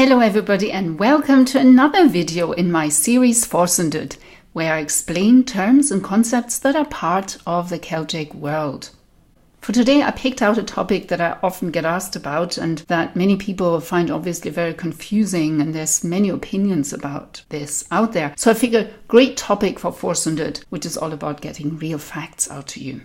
Hello everybody and welcome to another video in my series Forsundud, where I explain terms and concepts that are part of the Celtic world. For today I picked out a topic that I often get asked about and that many people find obviously very confusing, and there's many opinions about this out there. So I figured great topic for Forsundud, which is all about getting real facts out to you.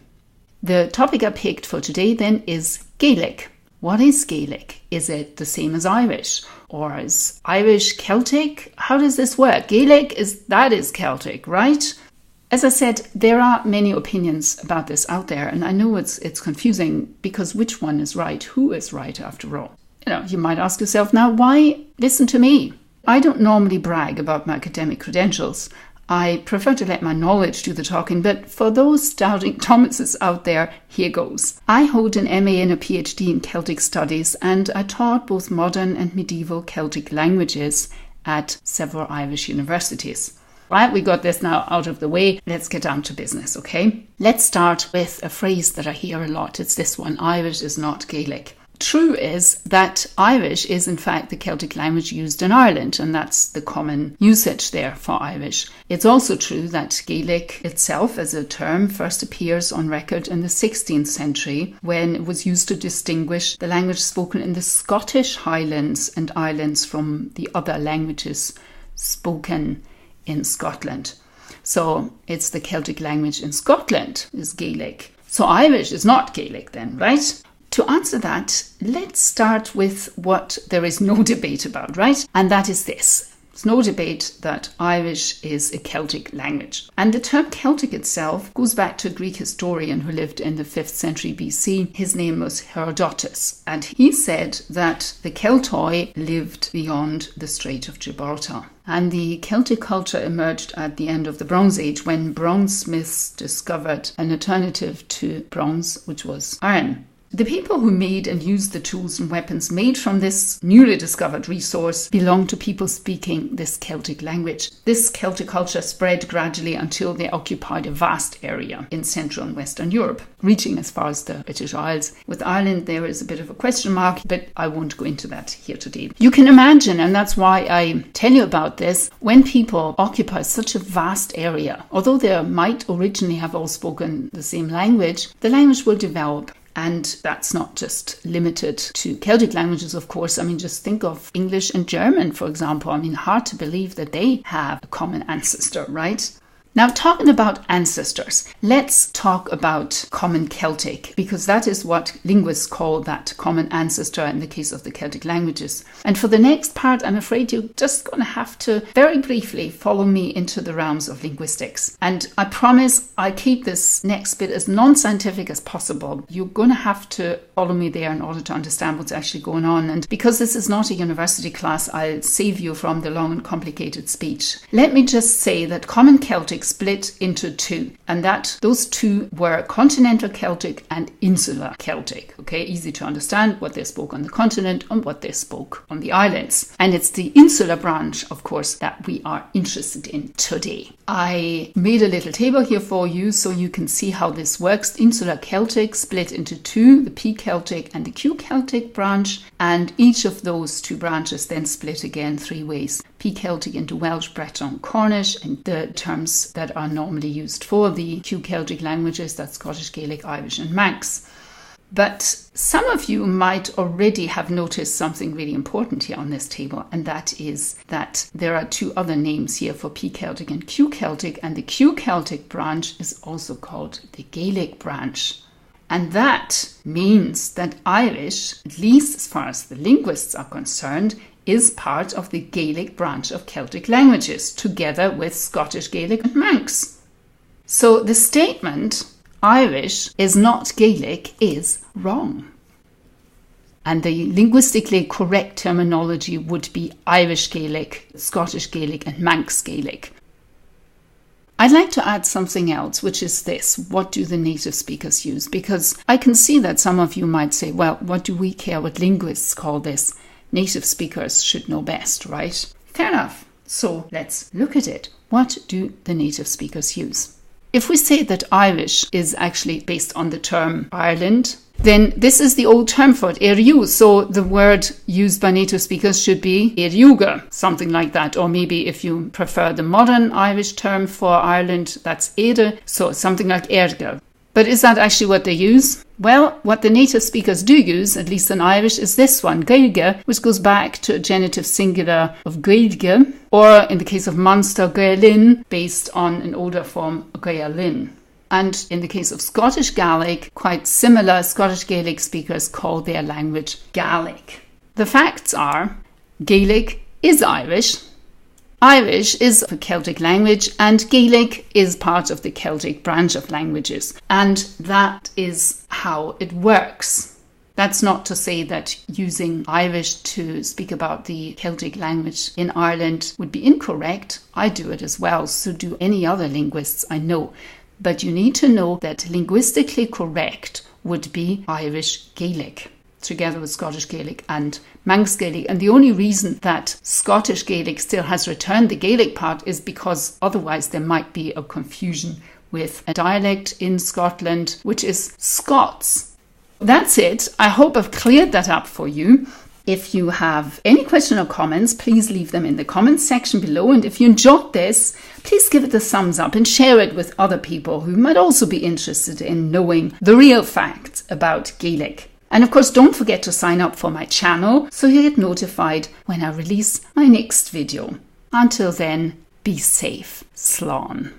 The topic I picked for today then is Gaelic. What is Gaelic? Is it the same as Irish? Or is Irish Celtic? How does this work? Gaelic is Celtic, right? As I said, there are many opinions about this out there, and I know it's confusing because which one is right? Who is right after all? You might ask yourself now, why listen to me? I don't normally brag about my academic credentials. I prefer to let my knowledge do the talking, but for those doubting Thomases out there, here goes. I hold an MA and a PhD in Celtic Studies, and I taught both modern and medieval Celtic languages at several Irish universities. Right, we got this now out of the way. Let's get down to business, okay? Let's start with a phrase that I hear a lot. It's this one: Irish is not Gaelic. True is that Irish is in fact the Celtic language used in Ireland, and that's the common usage there for Irish. It's also true that Gaelic itself as a term first appears on record in the 16th century, when it was used to distinguish the language spoken in the Scottish Highlands and Islands from the other languages spoken in Scotland. So it's the Celtic language in Scotland is Gaelic. So Irish is not Gaelic then, right? To answer that, let's start with what there is no debate about, right? And that is this. There's no debate that Irish is a Celtic language. And the term Celtic itself goes back to a Greek historian who lived in the 5th century BC. His name was Herodotus. And he said that the Keltoi lived beyond the Strait of Gibraltar. And the Celtic culture emerged at the end of the Bronze Age, when bronzesmiths discovered an alternative to bronze, which was iron. The people who made and used the tools and weapons made from this newly discovered resource belonged to people speaking this Celtic language. This Celtic culture spread gradually until they occupied a vast area in Central and Western Europe, reaching as far as the British Isles. With Ireland, there is a bit of a question mark, but I won't go into that here today. You can imagine, and that's why I tell you about this, when people occupy such a vast area, although they might originally have all spoken the same language, the language will develop. And that's not just limited to Celtic languages, of course. Just think of English and German, for example. Hard to believe that they have a common ancestor, right? Now, talking about ancestors, let's talk about common Celtic, because that is what linguists call that common ancestor in the case of the Celtic languages. And for the next part, I'm afraid you're just going to have to very briefly follow me into the realms of linguistics. And I promise I keep this next bit as non-scientific as possible. You're going to have to follow me there in order to understand what's actually going on. And because this is not a university class, I'll save you from the long and complicated speech. Let me just say that common Celtic split into two, and that those two were continental Celtic and insular Celtic. Okay, easy to understand what they spoke on the continent and what they spoke on the islands. And it's the insular branch, of course, that we are interested in today. I made a little table here for you so you can see how this works. Insular Celtic split into two, the P Celtic and the Q Celtic branch, and each of those two branches then split again three ways. P Celtic into Welsh, Breton, Cornish, and the terms that are normally used for the Q Celtic languages, that's Scottish Gaelic, Irish and Manx. But some of you might already have noticed something really important here on this table, and that is that there are two other names here for P Celtic and Q Celtic, and the Q Celtic branch is also called the Gaelic branch. And that means that Irish, at least as far as the linguists are concerned, is part of the Gaelic branch of Celtic languages, together with Scottish Gaelic and Manx. So the statement, Irish is not Gaelic, is wrong. And the linguistically correct terminology would be Irish Gaelic, Scottish Gaelic and Manx Gaelic. I'd like to add something else, which is this: what do the native speakers use? Because I can see that some of you might say, well, what do we care what linguists call this? Native speakers should know best, right? Fair enough. So let's look at it. What do the native speakers use? If we say that Irish is actually based on the term Ireland, then this is the old term for it, Eriu. So the word used by native speakers should be Eriuga, something like that. Or maybe if you prefer the modern Irish term for Ireland, that's Ede, so something like Erga. But is that actually what they use? Well, what the native speakers do use, at least in Irish, is this one, Gaeilge, which goes back to a genitive singular of Gaeilge, or in the case of Munster, Gaelin, based on an older form, Gaelin. And in the case of Scottish Gaelic, quite similar, Scottish Gaelic speakers call their language Gaelic. The facts are, Gaelic is Irish. Irish is a Celtic language and Gaelic is part of the Celtic branch of languages. And that is how it works. That's not to say that using Irish to speak about the Celtic language in Ireland would be incorrect. I do it as well, so do any other linguists I know. But you need to know that linguistically correct would be Irish Gaelic, together with Scottish Gaelic and Manx Gaelic. And the only reason that Scottish Gaelic still has returned the Gaelic part is because otherwise there might be a confusion with a dialect in Scotland, which is Scots. That's it. I hope I've cleared that up for you. If you have any question or comments, please leave them in the comments section below. And if you enjoyed this, please give it a thumbs up and share it with other people who might also be interested in knowing the real facts about Gaelic. And of course, don't forget to sign up for my channel so you get notified when I release my next video. Until then, be safe. Slán.